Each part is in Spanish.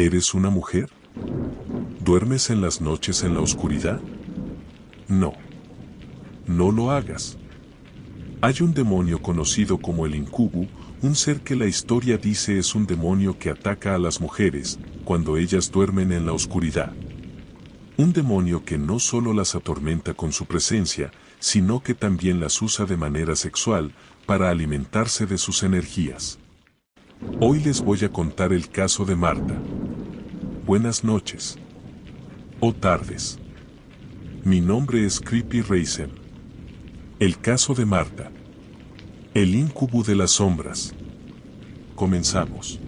¿Eres una mujer? ¿Duermes en las noches en la oscuridad? No. No lo hagas. Hay un demonio conocido como el incubo, un ser que la historia dice es un demonio que ataca a las mujeres cuando ellas duermen en la oscuridad. Un demonio que no solo las atormenta con su presencia, sino que también las usa de manera sexual para alimentarse de sus energías. Hoy les voy a contar el caso de Marta. Buenas noches. O tardes. Mi nombre es Creepy Racing. El caso de Marta. El incubo de las sombras. Comenzamos.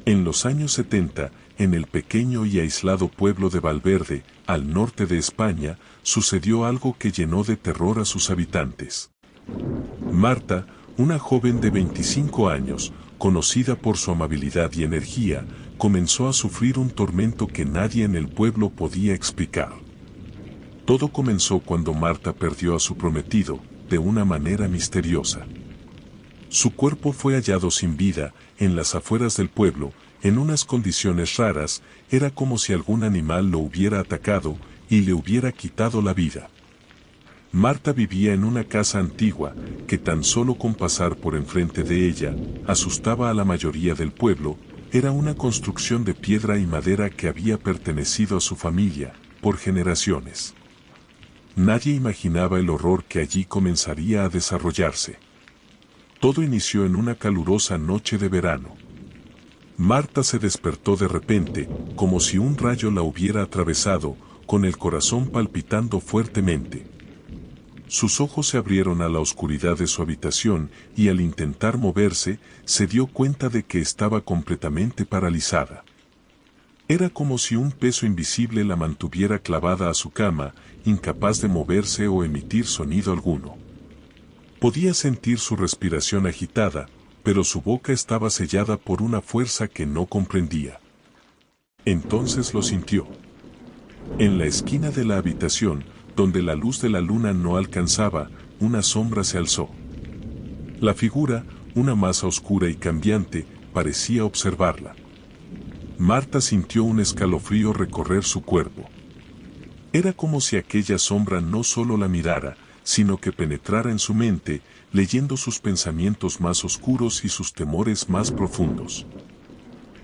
En los años 70, en el pequeño y aislado pueblo de Valverde, al norte de España, sucedió algo que llenó de terror a sus habitantes. Marta, una joven de 25 años, conocida por su amabilidad y energía, comenzó a sufrir un tormento que nadie en el pueblo podía explicar. Todo comenzó cuando Marta perdió a su prometido, de una manera misteriosa. Su cuerpo fue hallado sin vida, en las afueras del pueblo, en unas condiciones raras, era como si algún animal lo hubiera atacado y le hubiera quitado la vida. Marta vivía en una casa antigua, que tan solo con pasar por enfrente de ella, asustaba a la mayoría del pueblo. Era una construcción de piedra y madera que había pertenecido a su familia, por generaciones. Nadie imaginaba el horror que allí comenzaría a desarrollarse. Todo inició en una calurosa noche de verano. Marta se despertó de repente, como si un rayo la hubiera atravesado, con el corazón palpitando fuertemente. Sus ojos se abrieron a la oscuridad de su habitación y al intentar moverse, se dio cuenta de que estaba completamente paralizada. Era como si un peso invisible la mantuviera clavada a su cama, incapaz de moverse o emitir sonido alguno. Podía sentir su respiración agitada, pero su boca estaba sellada por una fuerza que no comprendía. Entonces lo sintió. En la esquina de la habitación, donde la luz de la luna no alcanzaba, una sombra se alzó. La figura, una masa oscura y cambiante, parecía observarla. Marta sintió un escalofrío recorrer su cuerpo. Era como si aquella sombra no solo la mirara, sino que penetrara en su mente, leyendo sus pensamientos más oscuros y sus temores más profundos.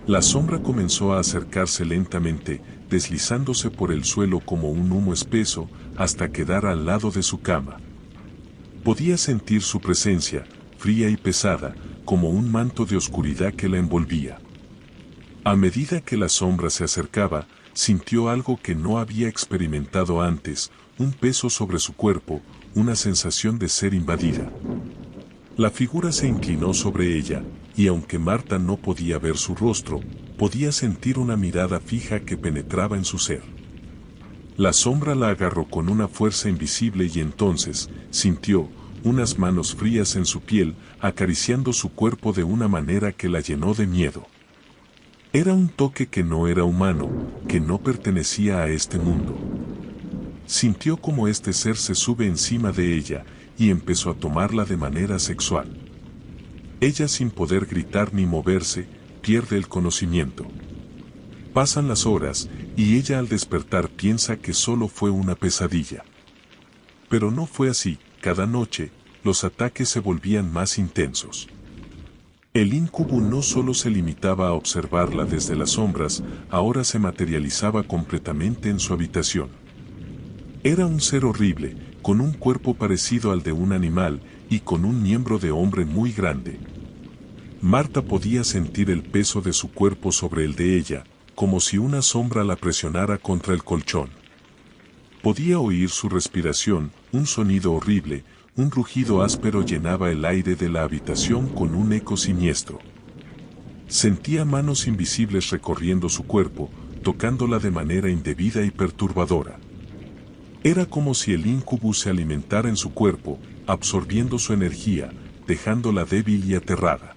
La sombra comenzó a acercarse lentamente, deslizándose por el suelo como un humo espeso, hasta quedar al lado de su cama. Podía sentir su presencia, fría y pesada, como un manto de oscuridad que la envolvía. A medida que la sombra se acercaba, sintió algo que no había experimentado antes, un peso sobre su cuerpo, una sensación de ser invadida. La figura se inclinó sobre ella, y aunque Marta no podía ver su rostro, podía sentir una mirada fija que penetraba en su ser. La sombra la agarró con una fuerza invisible y entonces, sintió unas manos frías en su piel, acariciando su cuerpo de una manera que la llenó de miedo. Era un toque que no era humano, que no pertenecía a este mundo. Sintió como este ser se sube encima de ella, y empezó a tomarla de manera sexual. Ella, sin poder gritar ni moverse, pierde el conocimiento. Pasan las horas, y ella al despertar piensa que solo fue una pesadilla. Pero no fue así. Cada noche, los ataques se volvían más intensos. El incubo no solo se limitaba a observarla desde las sombras, ahora se materializaba completamente en su habitación. Era un ser horrible, con un cuerpo parecido al de un animal, y con un miembro de hombre muy grande. Marta podía sentir el peso de su cuerpo sobre el de ella, como si una sombra la presionara contra el colchón. Podía oír su respiración, un sonido horrible, un rugido áspero llenaba el aire de la habitación con un eco siniestro. Sentía manos invisibles recorriendo su cuerpo, tocándola de manera indebida y perturbadora. Era como si el incubo se alimentara en su cuerpo, absorbiendo su energía, dejándola débil y aterrada.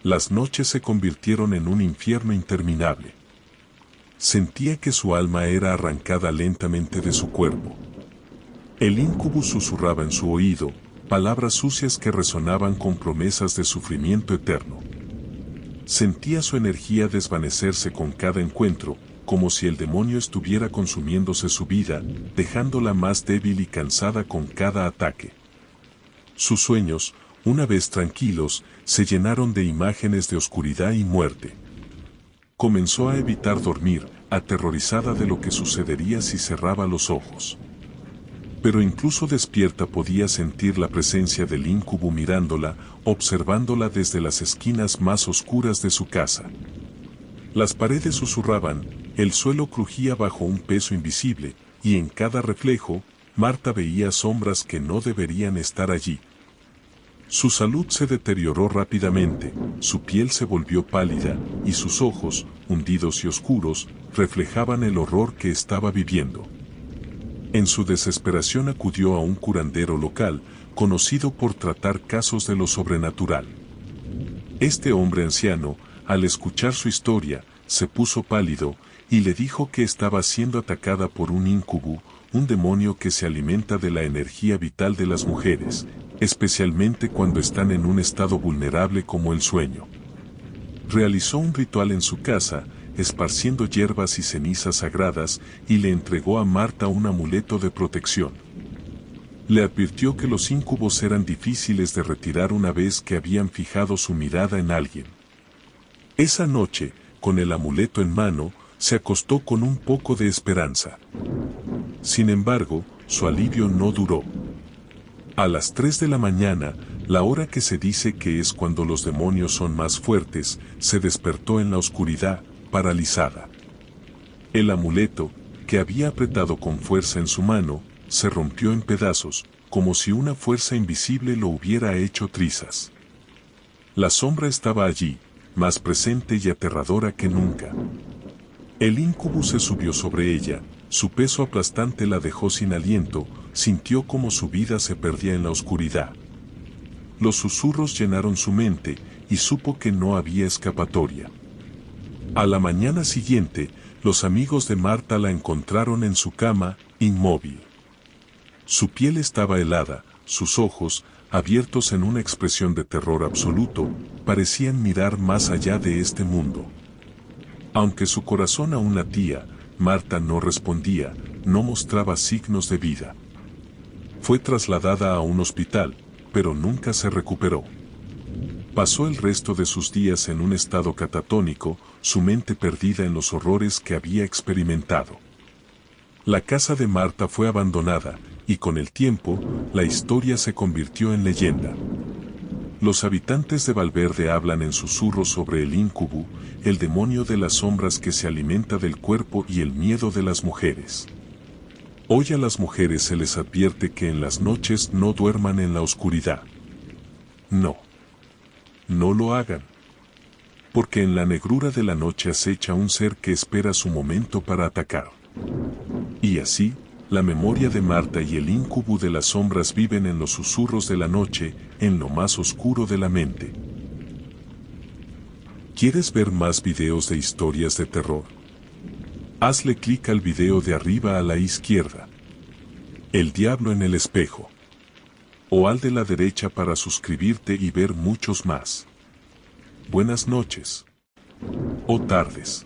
Las noches se convirtieron en un infierno interminable. Sentía que su alma era arrancada lentamente de su cuerpo. El incubo susurraba en su oído, palabras sucias que resonaban con promesas de sufrimiento eterno. Sentía su energía desvanecerse con cada encuentro, como si el demonio estuviera consumiéndose su vida, dejándola más débil y cansada con cada ataque. Sus sueños, una vez tranquilos, se llenaron de imágenes de oscuridad y muerte. Comenzó a evitar dormir, aterrorizada de lo que sucedería si cerraba los ojos. Pero incluso despierta podía sentir la presencia del incubo mirándola, observándola desde las esquinas más oscuras de su casa. Las paredes susurraban, el suelo crujía bajo un peso invisible, y en cada reflejo, Marta veía sombras que no deberían estar allí. Su salud se deterioró rápidamente, su piel se volvió pálida, y sus ojos, hundidos y oscuros, reflejaban el horror que estaba viviendo. En su desesperación acudió a un curandero local, conocido por tratar casos de lo sobrenatural. Este hombre anciano, al escuchar su historia, se puso pálido, y le dijo que estaba siendo atacada por un incubo, un demonio que se alimenta de la energía vital de las mujeres, especialmente cuando están en un estado vulnerable como el sueño. Realizó un ritual en su casa, esparciendo hierbas y cenizas sagradas, y le entregó a Marta un amuleto de protección. Le advirtió que los incubos eran difíciles de retirar una vez que habían fijado su mirada en alguien. Esa noche, con el amuleto en mano, se acostó con un poco de esperanza. Sin embargo, su alivio no duró. A las 3 de la mañana, la hora que se dice que es cuando los demonios son más fuertes, se despertó en la oscuridad, paralizada. El amuleto, que había apretado con fuerza en su mano, se rompió en pedazos, como si una fuerza invisible lo hubiera hecho trizas. La sombra estaba allí, más presente y aterradora que nunca. El incubo se subió sobre ella, su peso aplastante la dejó sin aliento, sintió como su vida se perdía en la oscuridad. Los susurros llenaron su mente, y supo que no había escapatoria. A la mañana siguiente, los amigos de Marta la encontraron en su cama, inmóvil. Su piel estaba helada, sus ojos, abiertos en una expresión de terror absoluto, parecían mirar más allá de este mundo. Aunque su corazón aún latía, Marta no respondía, no mostraba signos de vida. Fue trasladada a un hospital, pero nunca se recuperó. Pasó el resto de sus días en un estado catatónico, su mente perdida en los horrores que había experimentado. La casa de Marta fue abandonada, y con el tiempo, la historia se convirtió en leyenda. Los habitantes de Valverde hablan en susurros sobre el incubo, el demonio de las sombras que se alimenta del cuerpo y el miedo de las mujeres. Hoy a las mujeres se les advierte que en las noches no duerman en la oscuridad. No. No lo hagan. Porque en la negrura de la noche acecha un ser que espera su momento para atacar. Y así, la memoria de Marta y el incubo de las sombras viven en los susurros de la noche, en lo más oscuro de la mente. ¿Quieres ver más videos de historias de terror? Hazle clic al video de arriba a la izquierda. El diablo en el espejo. O al de la derecha para suscribirte y ver muchos más. Buenas noches. O tardes.